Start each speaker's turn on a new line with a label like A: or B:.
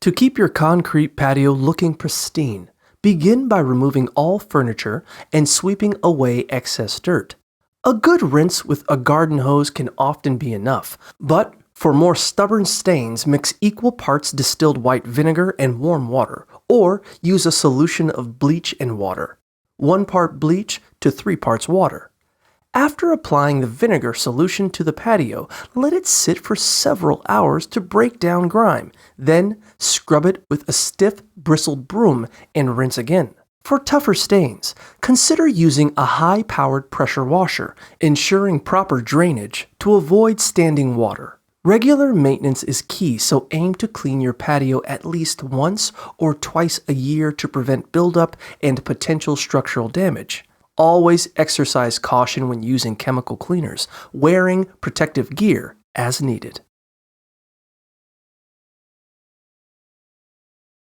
A: To keep your concrete patio looking pristine, begin by removing all furniture and sweeping away excess dirt. A good rinse with a garden hose can often be enough, but for more stubborn stains, mix equal parts distilled white vinegar and warm water, or use a solution of bleach and water. 1 part bleach to 3 parts water. After applying the vinegar solution to the patio, let it sit for several hours to break down grime. Then scrub it with a stiff, bristled broom and rinse again. For tougher stains, consider using a high-powered pressure washer, ensuring proper drainage to avoid standing water. Regular maintenance is key, so aim to clean your patio at least once or twice a year to prevent buildup and potential structural damage. Always exercise caution when using chemical cleaners, wearing protective gear as needed.